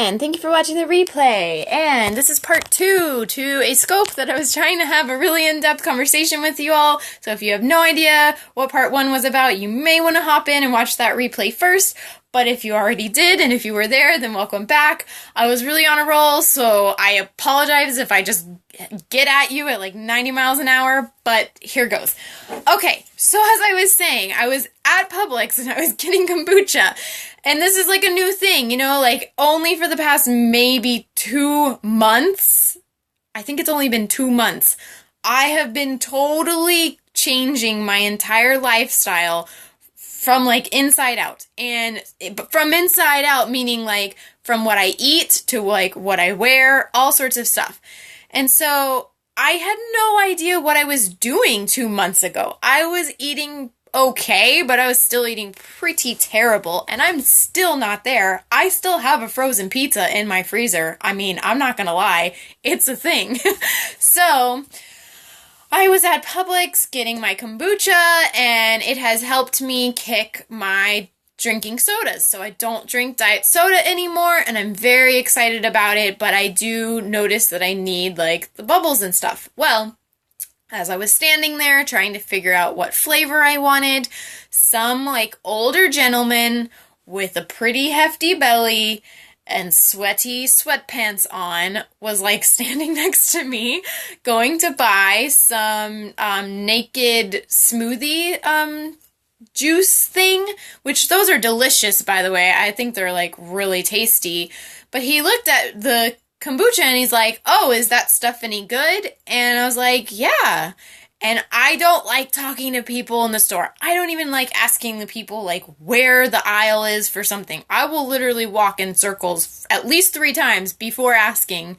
everyone! Thank you for watching the replay, and this is part 2 to a scope that I was trying to have a really in-depth conversation with you all, so if you have no idea what part 1 was about, you may want to hop in and watch that replay first, but if you already did, and if you were there, then welcome back. I was really on a roll, so I apologize if I just get at you at like 90 miles an hour, but here goes. Okay, so as I was saying, I was at Publix and I was getting kombucha, and this is like a new thing, you know, like only for the past maybe 2 months, I think it's only been 2 months, I have been totally changing my entire lifestyle from like inside out. And from inside out meaning like from what I eat to like what I wear, all sorts of stuff. And so I had no idea what I was doing 2 months ago. I was eating okay, but I was still eating pretty terrible, and I'm still not there. I still have a frozen pizza in my freezer. I mean, I'm not gonna lie, it's a thing. So I was at Publix getting my kombucha, and it has helped me kick my drinking sodas. So I don't drink diet soda anymore, and I'm very excited about it, but I do notice that I need like the bubbles and stuff. Well, as I was standing there trying to figure out what flavor I wanted, some like older gentleman with a pretty hefty belly and sweaty sweatpants on was like standing next to me going to buy some naked smoothie juice thing, which those are delicious, by the way. I think they're like really tasty. But he looked at the kombucha and he's like, "Oh, is that stuff any good?" And I was like, "Yeah." And I don't like talking to people in the store. I don't even like asking the people like where the aisle is for something. I will literally walk in circles at least 3 times before asking.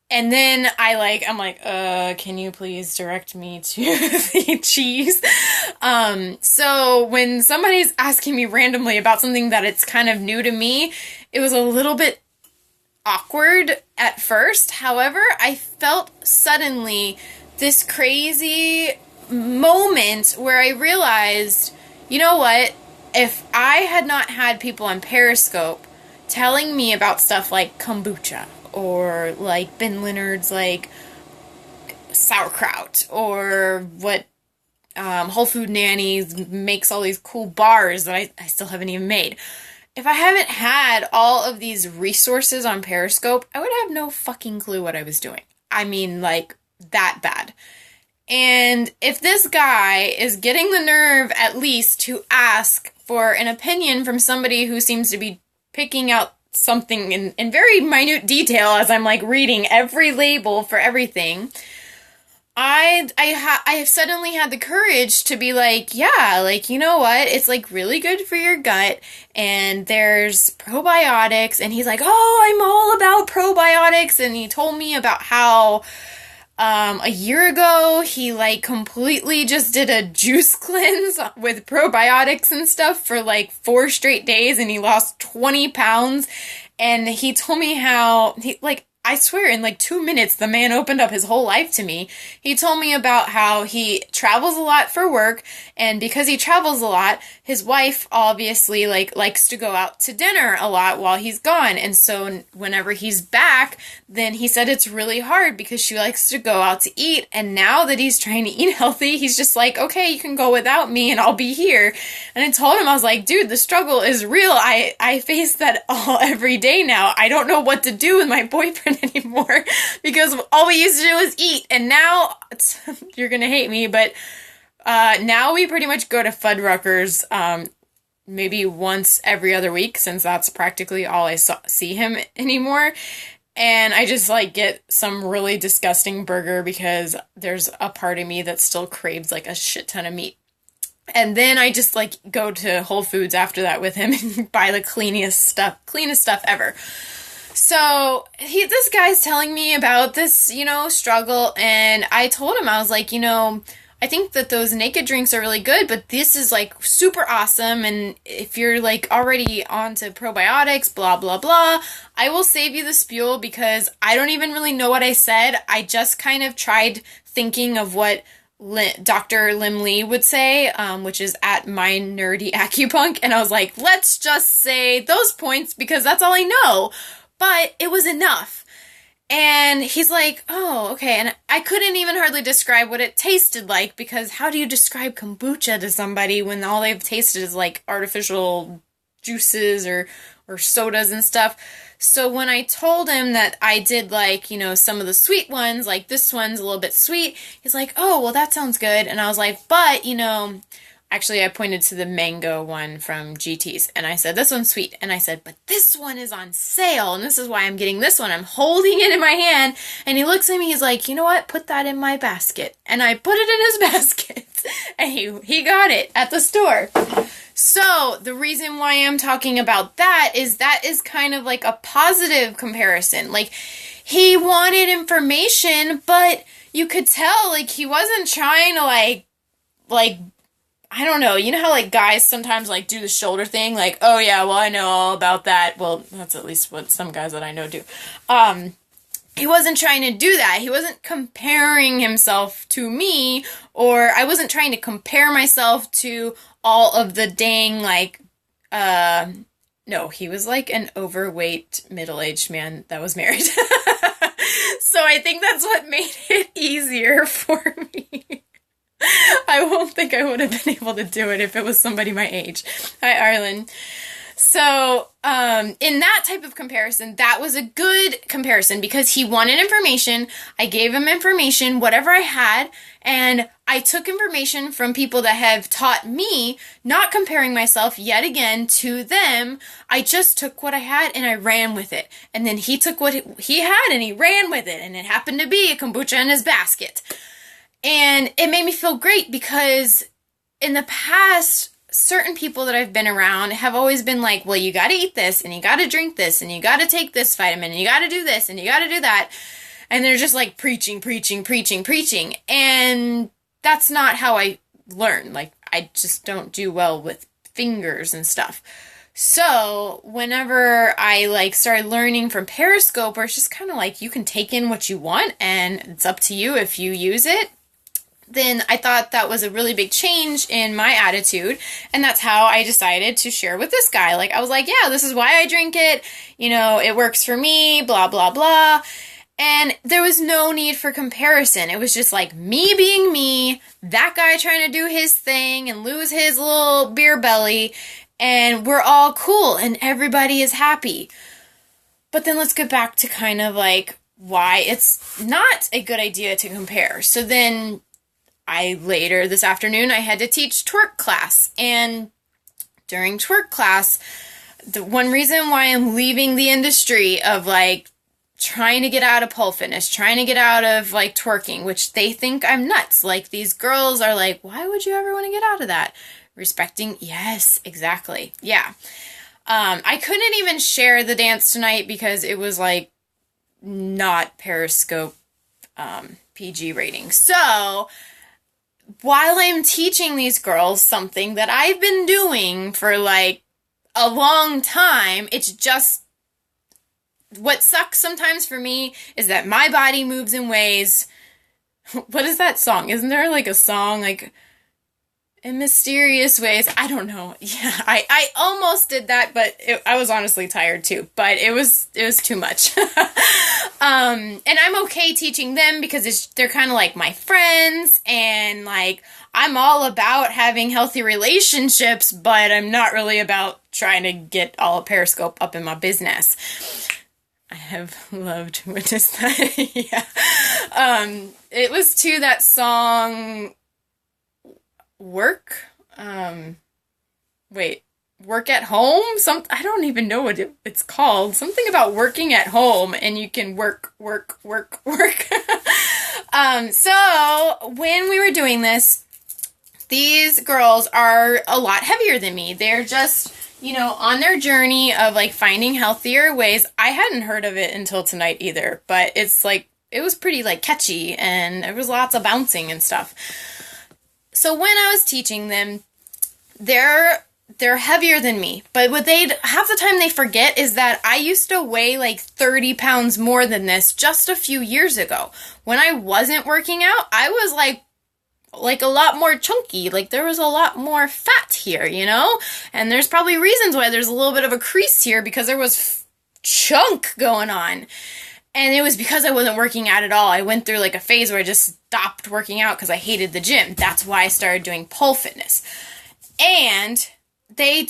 And then I'm like, can you please direct me to the cheese? So when somebody's asking me randomly about something that it's kind of new to me, it was a little bit awkward at first. However, I felt suddenly this crazy moment where I realized, you know what? If I had not had people on Periscope telling me about stuff like kombucha or like Ben Leonard's like sauerkraut or what Whole Food Nannies makes all these cool bars that I still haven't even made. If I haven't had all of these resources on Periscope, I would have no fucking clue what I was doing. I mean, like, that bad. And if this guy is getting the nerve at least to ask for an opinion from somebody who seems to be picking out something in very minute detail as I'm like reading every label for everything, I have suddenly had the courage to be like, yeah, like, you know what? It's like really good for your gut, and there's probiotics. And he's like, "Oh, I'm all about probiotics." And he told me about how a year ago he like completely just did a juice cleanse with probiotics and stuff for like 4 straight days, and he lost 20 pounds. And he told me how he like, I swear, in like 2 minutes, the man opened up his whole life to me. He told me about how he travels a lot for work, and because he travels a lot, his wife obviously like likes to go out to dinner a lot while he's gone. And so whenever he's back, then he said it's really hard because she likes to go out to eat. And now that he's trying to eat healthy, he's just like, "Okay, you can go without me and I'll be here." And I told him, I was like, "Dude, the struggle is real. I face that every day now. I don't know what to do with my boyfriend anymore because all we used to do was eat, and now you're gonna hate me, but now we pretty much go to Fuddruckers maybe once every other week, since that's practically all I see him anymore. And I just like get some really disgusting burger because there's a part of me that still craves like a shit ton of meat. And then I just like go to Whole Foods after that with him and buy the cleanest stuff ever. So this guy's telling me about this, you know, struggle, and I told him, I was like, you know, I think that those naked drinks are really good, but this is like super awesome, and if you're like already onto probiotics, blah, blah, blah, I will save you the spiel because I don't even really know what I said. I just kind of tried thinking of what Dr. Lim Lee would say, which is at My Nerdy Acupunk, and I was like, let's just say those points because that's all I know. but it was enough. And he's like, oh, okay. And I couldn't even hardly describe what it tasted like, because how do you describe kombucha to somebody when all they've tasted is like artificial juices or sodas and stuff? So when I told him that I did like, you know, some of the sweet ones, like this one's a little bit sweet, he's like, oh, well, that sounds good. And I was like, but, you know, actually, I pointed to the mango one from GT's, and I said, this one's sweet. And I said, but this one is on sale, and this is why I'm getting this one. I'm holding it in my hand, and he looks at me, he's like, you know what? Put that in my basket. And I put it in his basket, and he got it at the store. So the reason why I'm talking about that is kind of like a positive comparison. Like, he wanted information, but you could tell, like, he wasn't trying to, like, I don't know, you know how, like, guys sometimes, like, do the shoulder thing? Like, oh, yeah, well, I know all about that. Well, that's at least what some guys that I know do. He wasn't trying to do that. He wasn't comparing himself to me, or I wasn't trying to compare myself to all of the dang, like, no, he was, like, an overweight, middle-aged man that was married. So I think that's what made it easier for me. I won't think I would have been able to do it if it was somebody my age. Hi, Arlen. So, in that type of comparison, that was a good comparison because he wanted information. I gave him information, whatever I had, and I took information from people that have taught me, not comparing myself yet again to them. I just took what I had and I ran with it. And then he took what he had and he ran with it. And it happened to be a kombucha in his basket. And it made me feel great because in the past, certain people that I've been around have always been like, well, you got to eat this and you got to drink this and you got to take this vitamin and you got to do this and you got to do that. And they're just like preaching. And that's not how I learn. Like, I just don't do well with fingers and stuff. So whenever I like started learning from Periscope, where it's just kind of like you can take in what you want and it's up to you if you use it, then I thought that was a really big change in my attitude. And that's how I decided to share with this guy. Like, I was like, yeah, this is why I drink it. You know, it works for me, blah, blah, blah. And there was no need for comparison. It was just like me being me, that guy trying to do his thing and lose his little beer belly. And we're all cool and everybody is happy. But then let's get back to kind of like why it's not a good idea to compare. So then later this afternoon, I had to teach twerk class. And during twerk class, the one reason why I'm leaving the industry of like trying to get out of pole fitness, trying to get out of like twerking, which they think I'm nuts. Like, these girls are like, why would you ever want to get out of that? Respecting, yes, exactly. Yeah. I couldn't even share the dance tonight because it was like not Periscope PG rating. So while I'm teaching these girls something that I've been doing for like a long time, it's just what sucks sometimes for me is that my body moves in ways. What is that song? Isn't there like a song like in mysterious ways? I don't know. Yeah, I almost did that, but I was honestly tired too. But it was too much. And I'm okay teaching them because they're kind of like my friends, and like I'm all about having healthy relationships, but I'm not really about trying to get all of Periscope up in my business. I have loved to witness that. Yeah. It was to that song Work. Work at Home? I don't even know what it's called. Something about working at home and you can work. So when we were doing this, these girls are a lot heavier than me. They're just, you know, on their journey of like finding healthier ways. I hadn't heard of it until tonight either, but it's like, it was pretty like catchy and there was lots of bouncing and stuff. So when I was teaching them, they're heavier than me, but what half the time they forget is that I used to weigh like 30 pounds more than this just a few years ago. When I wasn't working out, I was like a lot more chunky. Like, there was a lot more fat here, you know? And there's probably reasons why there's a little bit of a crease here because there was chunk going on. And it was because I wasn't working out at all. I went through like a phase where I just stopped working out because I hated the gym. That's why I started doing pole fitness. And they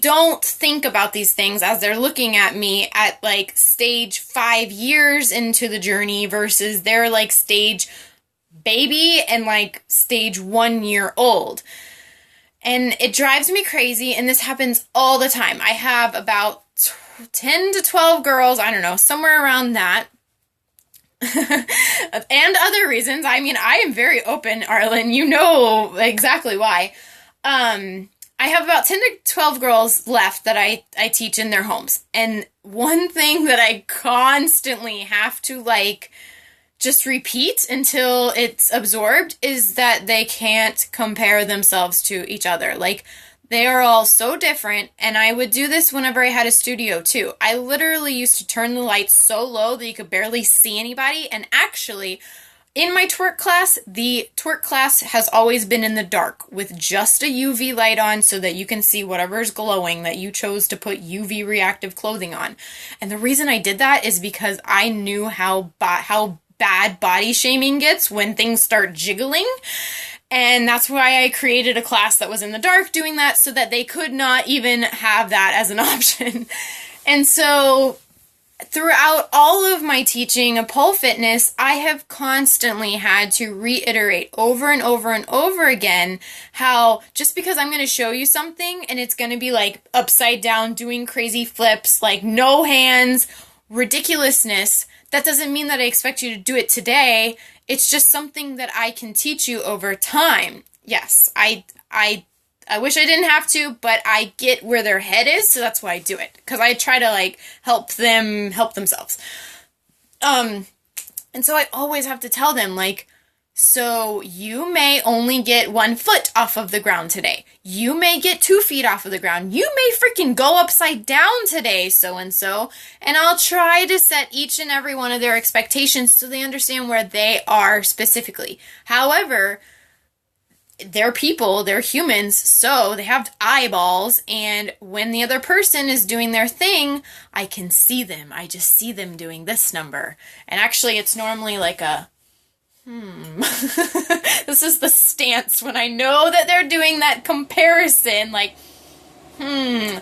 don't think about these things as they're looking at me at like stage 5 years into the journey versus they're like stage baby and like stage 1 year old. And it drives me crazy, and this happens all the time. I have about 10 to 12 girls, I don't know, somewhere around that. And other reasons. I mean, I am very open, Arlen. You know exactly why. I have about 10 to 12 girls left that I teach in their homes. And one thing that I constantly have to like just repeat until it's absorbed is that they can't compare themselves to each other. Like, they are all so different, and I would do this whenever I had a studio too. I literally used to turn the lights so low that you could barely see anybody, and actually, in my twerk class, the twerk class has always been in the dark with just a UV light on so that you can see whatever's glowing that you chose to put UV reactive clothing on. And the reason I did that is because I knew how bad body shaming gets when things start jiggling. And that's why I created a class that was in the dark doing that so that they could not even have that as an option. And so throughout all of my teaching of pole fitness, I have constantly had to reiterate over and over and over again how just because I'm going to show you something and it's going to be like upside down doing crazy flips, like no hands, ridiculousness, that doesn't mean that I expect you to do it today. It's just something that I can teach you over time. Yes, I wish I didn't have to, but I get where their head is, so that's why I do it. Because I try to like help them help themselves. And so I always have to tell them like, so you may only get 1 foot off of the ground today. You may get 2 feet off of the ground. You may freaking go upside down today, so-and-so. And I'll try to set each and every one of their expectations so they understand where they are specifically. However, they're people, they're humans, so they have eyeballs, and when the other person is doing their thing, I can see them. I just see them doing this number. And actually, it's normally like a this is the stance when I know that they're doing that comparison, like, and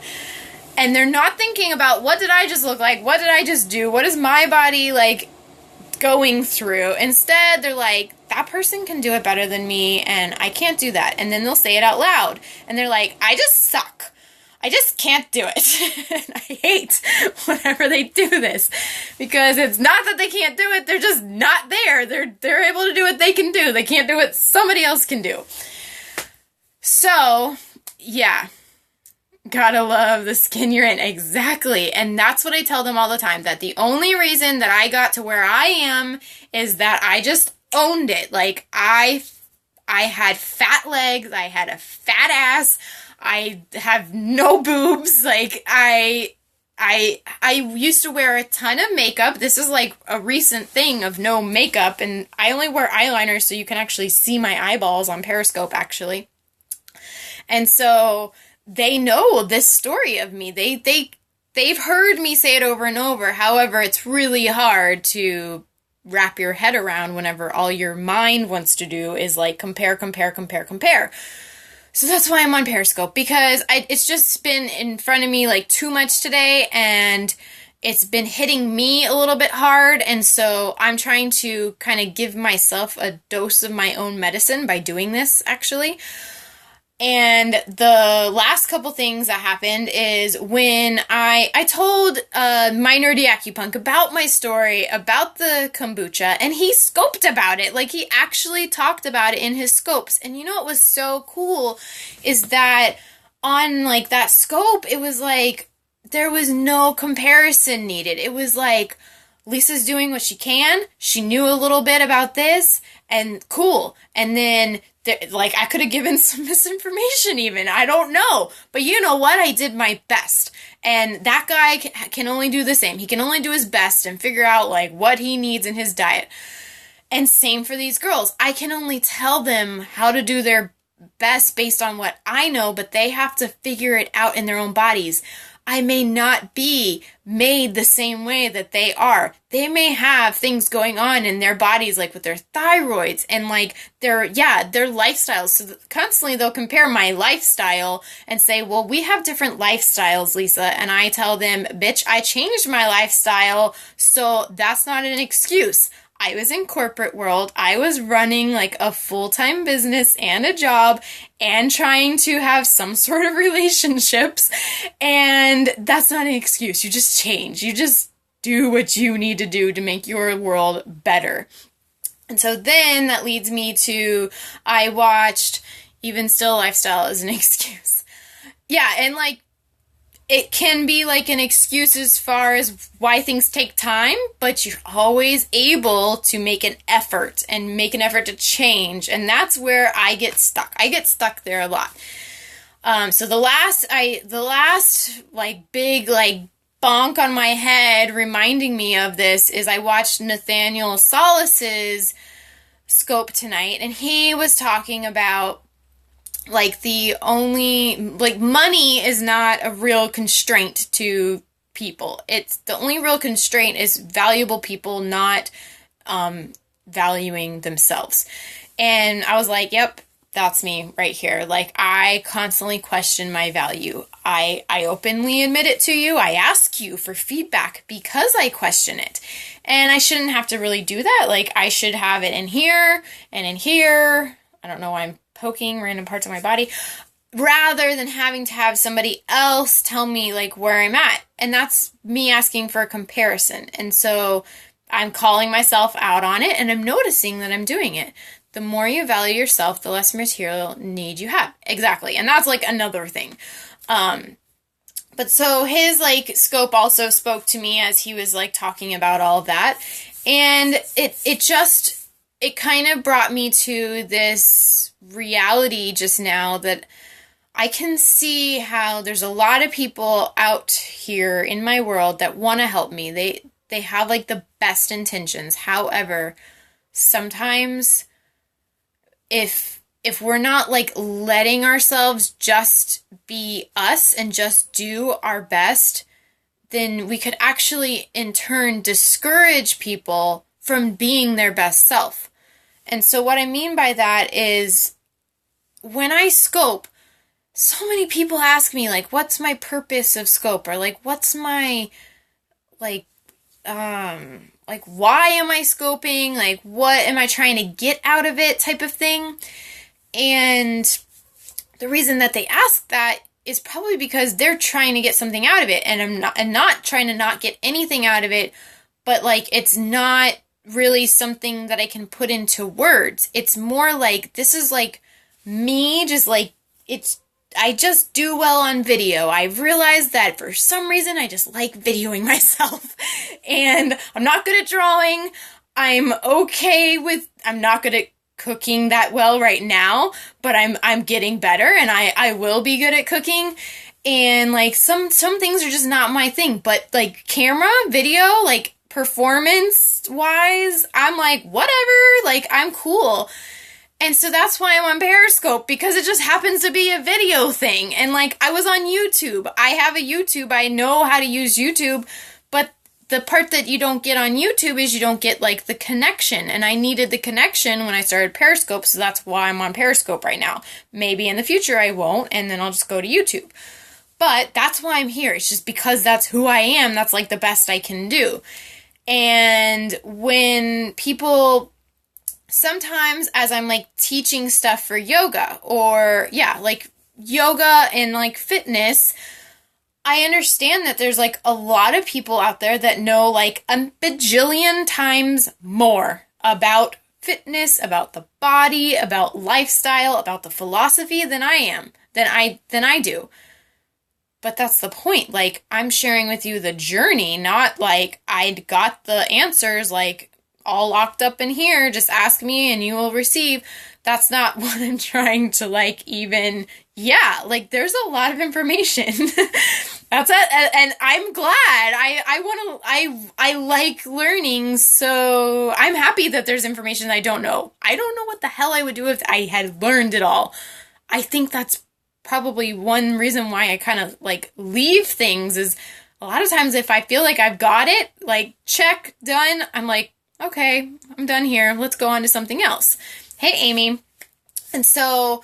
they're not thinking about what did I just look like? What did I just do? What is my body, like, going through? Instead, they're like, that person can do it better than me, and I can't do that. And then they'll say it out loud. And they're like, I just suck. I just can't do it. And I hate whenever they do this because it's not that they can't do it. They're just not there. They're able to do what they can do. They can't do what somebody else can do. So, yeah. Gotta love the skin you're in. Exactly. And that's what I tell them all the time, that the only reason that I got to where I am is that I just owned it. Like, I had fat legs. I had a fat ass. I have no boobs. Like, I used to wear a ton of makeup. This is like a recent thing of no makeup, and I only wear eyeliner so you can actually see my eyeballs on Periscope, actually. And so they know this story of me. They've heard me say it over and over. However, it's really hard to wrap your head around whenever all your mind wants to do is like compare. So that's why I'm on Periscope, because it's just been in front of me like too much today, and it's been hitting me a little bit hard, and so I'm trying to kind of give myself a dose of my own medicine by doing this, actually. And the last couple things that happened is when I told My Nerdy Acupunk about my story about the kombucha, and he scoped about it. Like, he actually talked about it in his scopes. And you know what was so cool is that on, like, that scope, it was like there was no comparison needed. It was like, Lisa's doing what she can. She knew a little bit about this, and cool. And then like, I could have given some misinformation even. I don't know. But you know what? I did my best. And that guy can only do the same. He can only do his best and figure out, like, what he needs in his diet. And same for these girls. I can only tell them how to do their best based on what I know, but they have to figure it out in their own bodies. I may not be made the same way that they are. They may have things going on in their bodies, like with their thyroids and like their lifestyles. So constantly they'll compare my lifestyle and say, well, we have different lifestyles, Lisa. And I tell them, bitch, I changed my lifestyle. So that's not an excuse. I was in corporate world. I was running like a full-time business and a job and trying to have some sort of relationships. And that's not an excuse. You just change. You just do what you need to do to make your world better. And so then that leads me to, I watched Even Still Lifestyle as an excuse. Yeah, and like, it can be like an excuse as far as why things take time, but you're always able to make an effort and make an effort to change. And that's where I get stuck. I get stuck there a lot. So the last like big like bonk on my head reminding me of this is I watched Nathaniel Solis's scope tonight, and he was talking about like the only, like money is not a real constraint to people. It's the only real constraint is valuable people not valuing themselves. And I was like, yep, that's me right here. Like I constantly question my value. I openly admit it to you. I ask you for feedback because I question it. And I shouldn't have to really do that. Like I should have it in here and in here. I don't know why I'm poking random parts of my body, rather than having to have somebody else tell me like where I'm at. And that's me asking for a comparison. And so I'm calling myself out on it, and I'm noticing that I'm doing it. The more you value yourself, the less material need you have. Exactly. And that's like another thing. But so his like scope also spoke to me as he was like talking about all of that. And it kind of brought me to this reality just now that I can see how there's a lot of people out here in my world that want to help me. They have like the best intentions. However, sometimes if we're not like letting ourselves just be us and just do our best, then we could actually in turn discourage people from being their best self. And so what I mean by that is when I scope, so many people ask me like, what's my purpose of scope? Or like, what's my, like why am I scoping? Like, what am I trying to get out of it type of thing? And the reason that they ask that is probably because they're trying to get something out of it. And I'm not trying to not get anything out of it, but like, it's not really something that I can put into words. It's more like, this is like me just like, I just do well on video. I've realized that for some reason I just like videoing myself. And I'm not good at drawing. I'm not good at cooking that well right now, but I'm getting better, and I will be good at cooking. And like some things are just not my thing, but like camera, video, like performance wise, I'm like, whatever, like I'm cool. And so that's why I'm on Periscope, because it just happens to be a video thing. And like, I was on YouTube. I have a YouTube. I know how to use YouTube. But the part that you don't get on YouTube is you don't get like the connection. And I needed the connection when I started Periscope. So that's why I'm on Periscope right now. Maybe in the future I won't. And then I'll just go to YouTube. But that's why I'm here. It's just because that's who I am. That's like the best I can do. And when people... Sometimes as I'm like teaching stuff for yoga or like yoga and like fitness, I understand that there's like a lot of people out there that know like a bajillion times more about fitness, about the body, about lifestyle, about the philosophy than I do. But that's the point. Like, I'm sharing with you the journey, not like I got the answers like all locked up in here, just ask me and you will receive. That's not what I'm trying to like even, like there's a lot of information. That's it. And I'm glad. I like learning, so I'm happy that there's information I don't know. I don't know what the hell I would do if I had learned it all. I think that's probably one reason why I kind of like leave things is a lot of times if I feel like I've got it, like check, done, I'm like, okay, I'm done here. Let's go on to something else. Hey, Amy. And so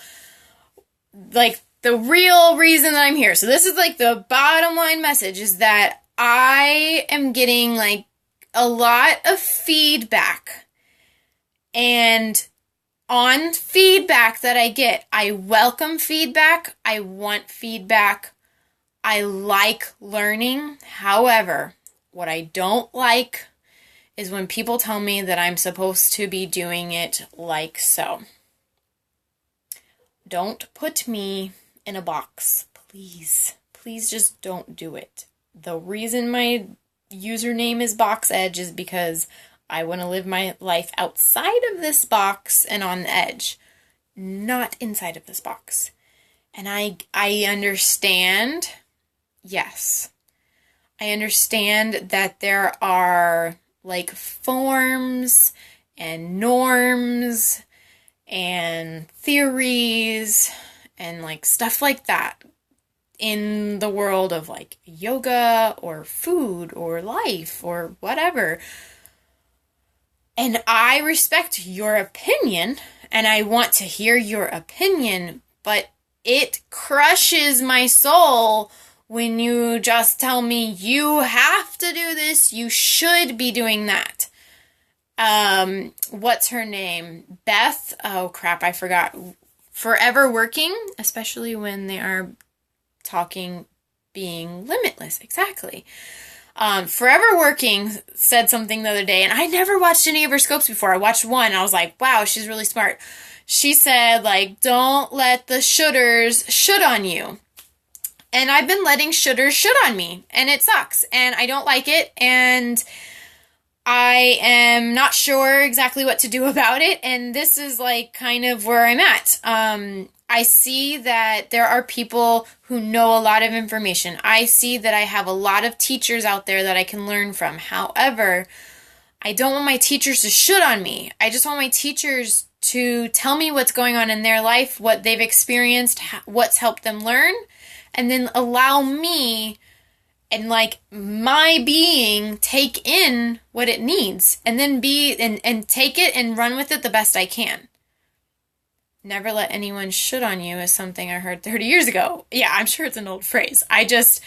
like the real reason that I'm here. So this is like the bottom line message is that I am getting like a lot of feedback, and on feedback that I get, I welcome feedback. I want feedback. I like learning. However, what I don't like is when people tell me that I'm supposed to be doing it like so. Don't put me in a box, please. Please just don't do it. The reason my username is Box Edge is because I want to live my life outside of this box and on the edge, not inside of this box. And I understand, yes, I understand that there are like forms and norms and theories and like stuff like that in the world of like yoga or food or life or whatever. And I respect your opinion and I want to hear your opinion, but it crushes my soul when you just tell me you have to do this, you should be doing that. What's her name? Beth? Oh crap, I forgot. Forever Working, especially when they are talking being limitless. Exactly. Forever Working said something the other day, and I never watched any of her scopes before. I watched one, and I was like, wow, she's really smart. She said, like, don't let the shoulders should on you. And I've been letting shoulder should on me, and it sucks, and I don't like it, and I am not sure exactly what to do about it, and this is like kind of where I'm at. I see that there are people who know a lot of information. I see that I have a lot of teachers out there that I can learn from. However, I don't want my teachers to should on me. I just want my teachers to tell me what's going on in their life, what they've experienced, what's helped them learn, and then allow me and like my being take in what it needs and then be and take it and run with it the best I can. Never let anyone should on you is something I heard 30 years ago. Yeah, I'm sure it's an old phrase. I just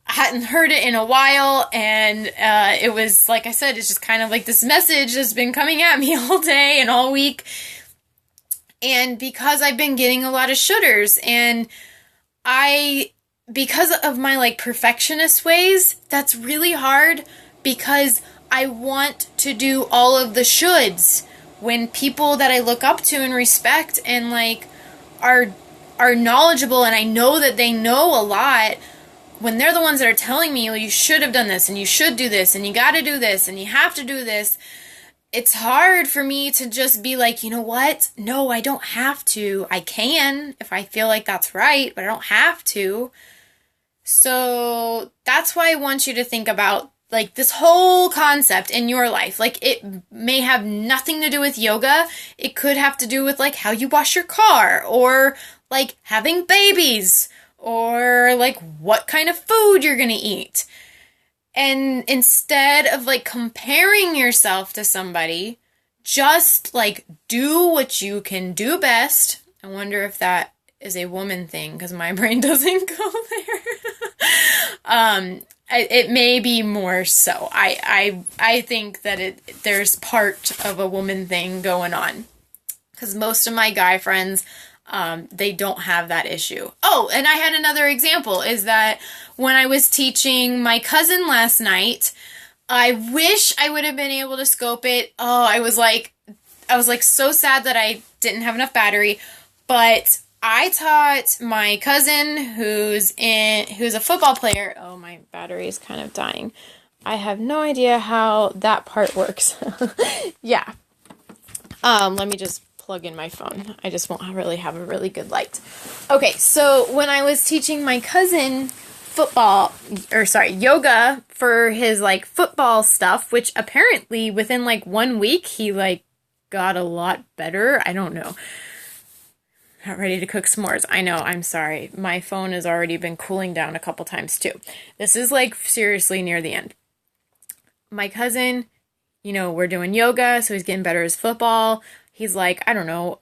hadn't heard it in a while, and it was, like I said, it's just kind of like this message that's been coming at me all day and all week. And because I've been getting a lot of shoulders, and because of my like perfectionist ways, that's really hard because I want to do all of the shoulds. When people that I look up to and respect and like are knowledgeable and I know that they know a lot, when they're the ones that are telling me, well, you should have done this and you should do this and you got to do this and you have to do this, it's hard for me to just be like, you know what? No, I don't have to. I can if I feel like that's right, but I don't have to. So that's why I want you to think about like this whole concept in your life. Like it may have nothing to do with yoga. It could have to do with like how you wash your car or like having babies or like what kind of food you're going to eat. And instead of like comparing yourself to somebody, just like do what you can do best. I wonder if that is a woman thing because my brain doesn't go there. It may be more so. I think that there's part of a woman thing going on because most of my guy friends, they don't have that issue. Oh, and I had another example is that when I was teaching my cousin last night, I wish I would have been able to scope it. Oh, I was like so sad that I didn't have enough battery, but I taught my cousin who's a football player. Oh, my battery is kind of dying. I have no idea how that part works. Yeah. Let me just plug in my phone. I just won't really have a really good light. Okay, so when I was teaching my cousin yoga for his like football stuff, which apparently within like 1 week he like got a lot better. I don't know. Got ready to cook s'mores. I know, I'm sorry. My phone has already been cooling down a couple times too. This is like seriously near the end. My cousin, we're doing yoga, so he's getting better at his football. He's like, I don't know,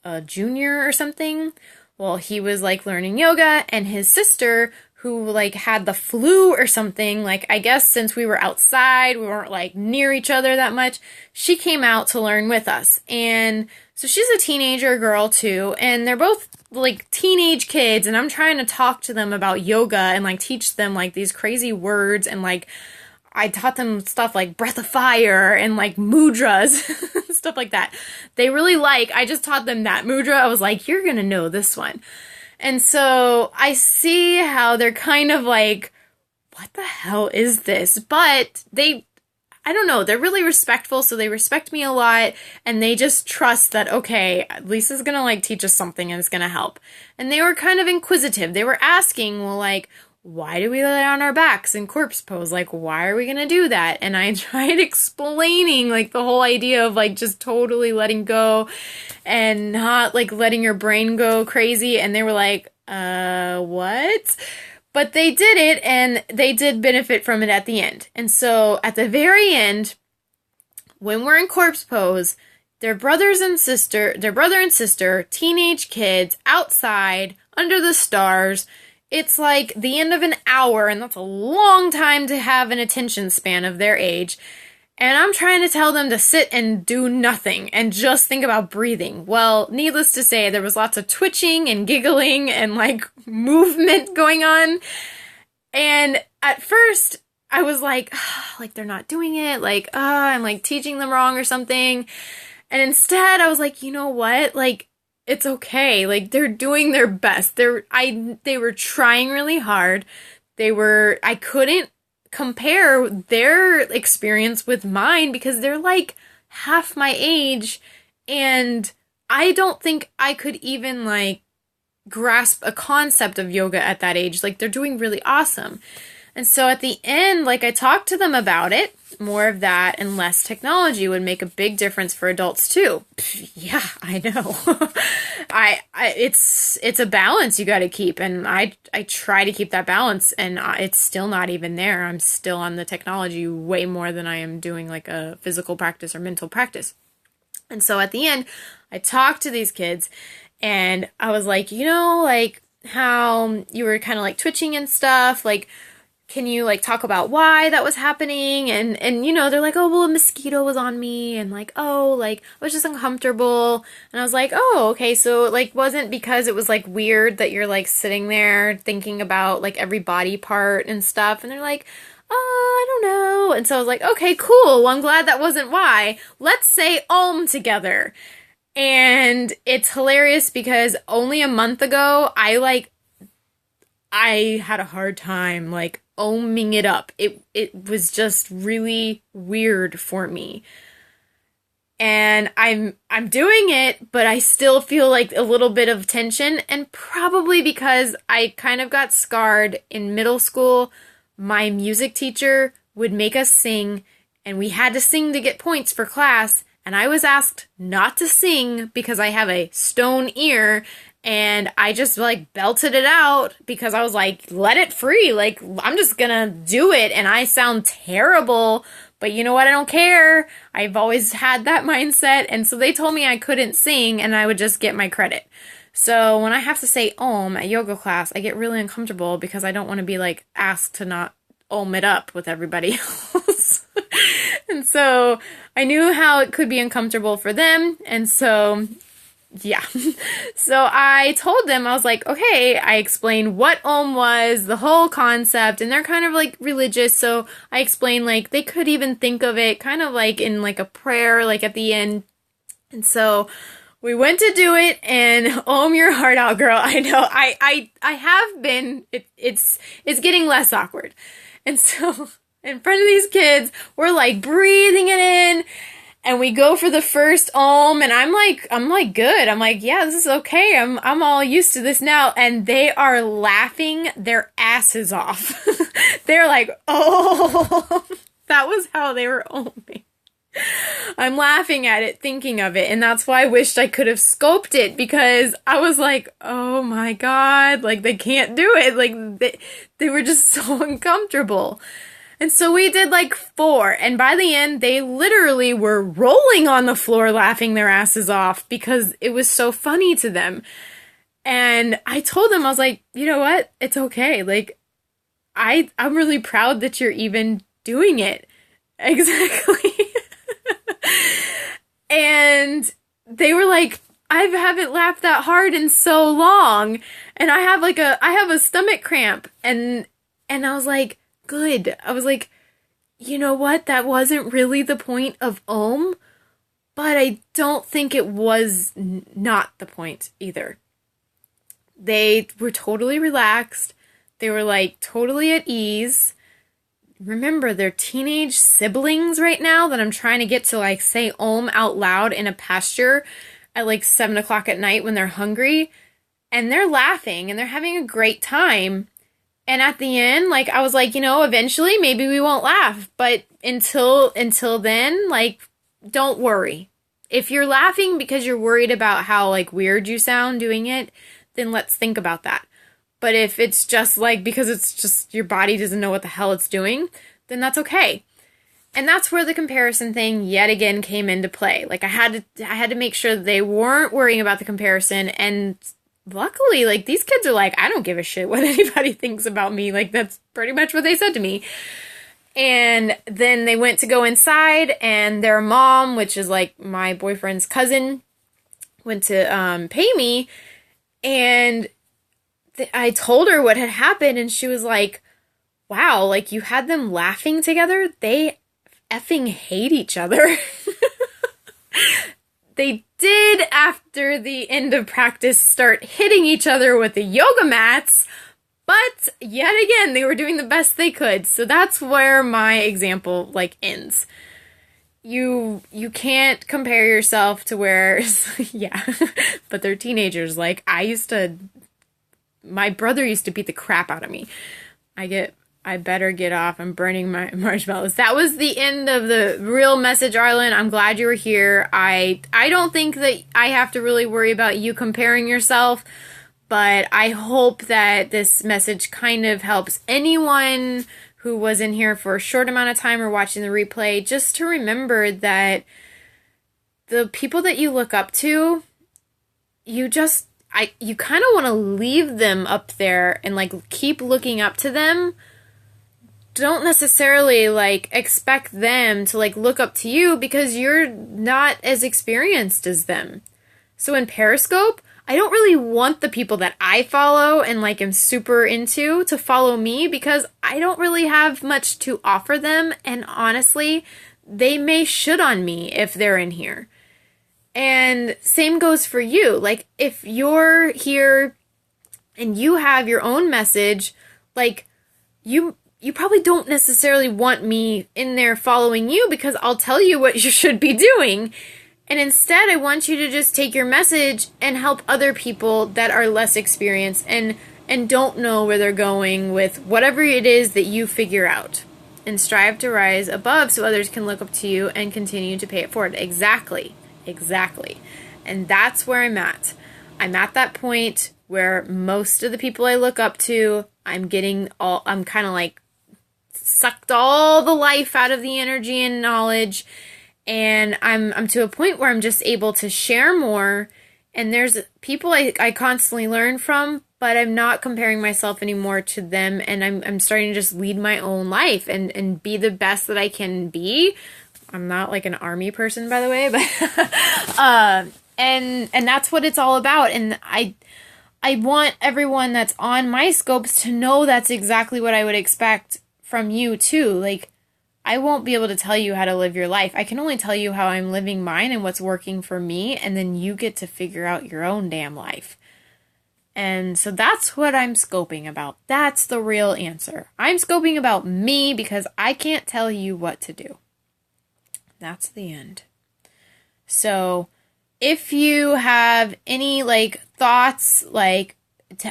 a junior or something. Well, he was like learning yoga, and his sister, who like had the flu or something, like I guess since we were outside, we weren't like near each other that much, she came out to learn with us. And so she's a teenager girl too, and they're both like teenage kids, and I'm trying to talk to them about yoga and like teach them like these crazy words, and like I taught them stuff like breath of fire and like mudras, stuff like that. I just taught them that mudra. I was like, you're gonna know this one. And so I see how they're kind of like, what the hell is this? But I don't know, they're really respectful, so they respect me a lot, and they just trust that, okay, Lisa's gonna like teach us something and it's gonna help. And they were kind of inquisitive. They were asking, well, like, why do we lay on our backs in corpse pose? Like, why are we gonna do that? And I tried explaining like the whole idea of like just totally letting go and not like letting your brain go crazy. And they were like, what? But they did it, and they did benefit from it at the end. And so at the very end, when we're in corpse pose, their brother and sister, teenage kids outside under the stars. It's like the end of an hour, and that's a long time to have an attention span of their age. And I'm trying to tell them to sit and do nothing and just think about breathing. Well, needless to say, there was lots of twitching and giggling and like movement going on. And at first I was like, like they're not doing it. Like, I'm like teaching them wrong or something. And instead I was like, you know what? Like, it's okay. Like, they're doing their best. They were trying really hard. I couldn't compare their experience with mine because they're like half my age, and I don't think I could even like grasp a concept of yoga at that age. Like, they're doing really awesome. And so at the end, like, I talked to them about it. More of that and less technology would make a big difference for adults too. Yeah, I know. It's a balance you got to keep, and I try to keep that balance, and it's still not even there. I'm still on the technology way more than I am doing like a physical practice or mental practice. And so at the end, I talked to these kids, and I was like, like how you were kind of like twitching and stuff, like, can you like talk about why that was happening? And they're like, oh, well, a mosquito was on me, and like, oh, like I was just uncomfortable. And I was like, oh, okay, so it like wasn't because it was like weird that you're like sitting there thinking about like every body part and stuff. And they're like, oh, I don't know. And so I was like, okay, cool. Well, I'm glad that wasn't why. Let's say Om together. And it's hilarious because only a month ago, I had a hard time like oming it up. It was just really weird for me. And I'm doing it, but I still feel like a little bit of tension, and probably because I kind of got scarred in middle school. My music teacher would make us sing, and we had to sing to get points for class, and I was asked not to sing because I have a stone ear. And I just like belted it out because I was like, let it free. Like, I'm just gonna do it. And I sound terrible, but you know what? I don't care. I've always had that mindset. And so they told me I couldn't sing and I would just get my credit. So when I have to say Om at yoga class, I get really uncomfortable because I don't want to be like asked to not Om it up with everybody else. And so I knew how it could be uncomfortable for them. And so yeah. So I told them, I was like, okay, I explained what Om was, the whole concept, and they're kind of like religious. So I explained like they could even think of it kind of like in like a prayer, like at the end. And so we went to do it, and Om your heart out, girl. I know I have been, it's getting less awkward. And so in front of these kids, we're like breathing it in. And we go for the first Om, and I'm like good. I'm like, yeah, this is okay. I'm all used to this now. And they are laughing their asses off. They're like, oh, that was how they were Oming. I'm laughing at it, thinking of it, and that's why I wished I could have scoped it, because I was like, oh my God, like they can't do it. Like they were just so uncomfortable. And so we did like 4, and by the end, they literally were rolling on the floor laughing their asses off because it was so funny to them. And I told them, I was like, you know what? It's okay. Like, I'm really proud that you're even doing it. Exactly. And they were like, I haven't laughed that hard in so long. And I have a stomach cramp. And I was like, good. I was like, you know what? That wasn't really the point of Om, but I don't think it was not the point either. They were totally relaxed. They were like totally at ease. Remember, they're teenage siblings right now that I'm trying to get to like say Om out loud in a pasture at like 7 o'clock at night when they're hungry. And they're laughing and they're having a great time. And at the end, like I was like, you know, eventually maybe we won't laugh. But until then, like, don't worry. If you're laughing because you're worried about how like weird you sound doing it, then let's think about that. But if it's just like because it's just your body doesn't know what the hell it's doing, then that's okay. And that's where the comparison thing yet again came into play. Like I had to make sure that they weren't worrying about the comparison, and luckily like these kids are like, I don't give a shit what anybody thinks about me. Like that's pretty much what they said to me. And then they went to go inside, and their mom, which is like my boyfriend's cousin, went to pay me, and I told her what had happened, and she was like, wow, like you had them laughing together? They effing hate each other. They did, after the end of practice, start hitting each other with the yoga mats, but yet again, they were doing the best they could. So that's where my example like ends. You can't compare yourself to where, yeah, but they're teenagers. Like my brother used to beat the crap out of me. I better get off. I'm burning my marshmallows. That was the end of the real message, Arlen. I'm glad you were here. I don't think that I have to really worry about you comparing yourself, but I hope that this message kind of helps anyone who was in here for a short amount of time or watching the replay, just to remember that the people that you look up to, you kind of want to leave them up there and like keep looking up to them. Don't necessarily like expect them to like look up to you because you're not as experienced as them. So in Periscope, I don't really want the people that I follow and like am super into to follow me because I don't really have much to offer them, and honestly, they may shit on me if they're in here. And same goes for you. Like, if you're here and you have your own message, like, you probably don't necessarily want me in there following you because I'll tell you what you should be doing. And instead, I want you to just take your message and help other people that are less experienced and don't know where they're going with whatever it is that you figure out. And strive to rise above so others can look up to you and continue to pay it forward. Exactly. And that's where I'm at. I'm at that point where most of the people I look up to, I'm kind of like sucked all the life out of the energy and knowledge. And I'm to a point where I'm just able to share more. And there's people I constantly learn from, but I'm not comparing myself anymore to them. And I'm starting to just lead my own life and be the best that I can be. I'm not like an army person, by the way, but and that's what it's all about. And I want everyone that's on my scopes to know that's exactly what I would expect from you too. Like, I won't be able to tell you how to live your life. I can only tell you how I'm living mine and what's working for me, and then you get to figure out your own damn life. And so that's what I'm scoping about. That's the real answer. I'm scoping about me because I can't tell you what to do. That's the end. So if you have any like thoughts, like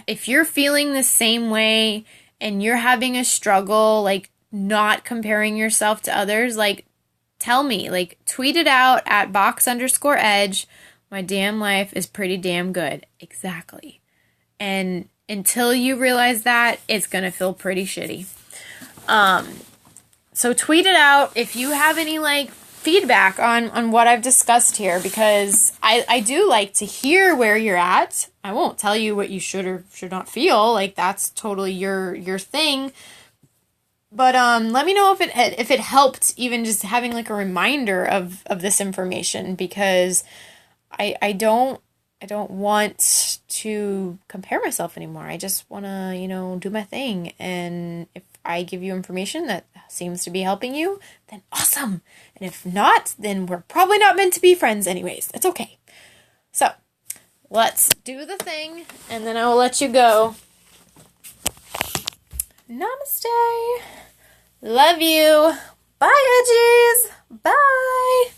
if you're feeling the same way and you're having a struggle, like not comparing yourself to others, like tell me, like, tweet it out at box_edge. My damn life is pretty damn good. Exactly. And until you realize that, it's going to feel pretty shitty. So tweet it out if you have any, like, feedback on what I've discussed here, because I do like to hear where you're at. I won't tell you what you should or should not feel. Like, that's totally your thing. But let me know if it helped, even just having like a reminder of this information, because I don't want to compare myself anymore. I just want to, do my thing. And if I give you information that seems to be helping you, then awesome. And if not, then we're probably not meant to be friends anyways. It's okay. So let's do the thing, and then I will let you go. Namaste. Love you. Bye, edgies. Bye.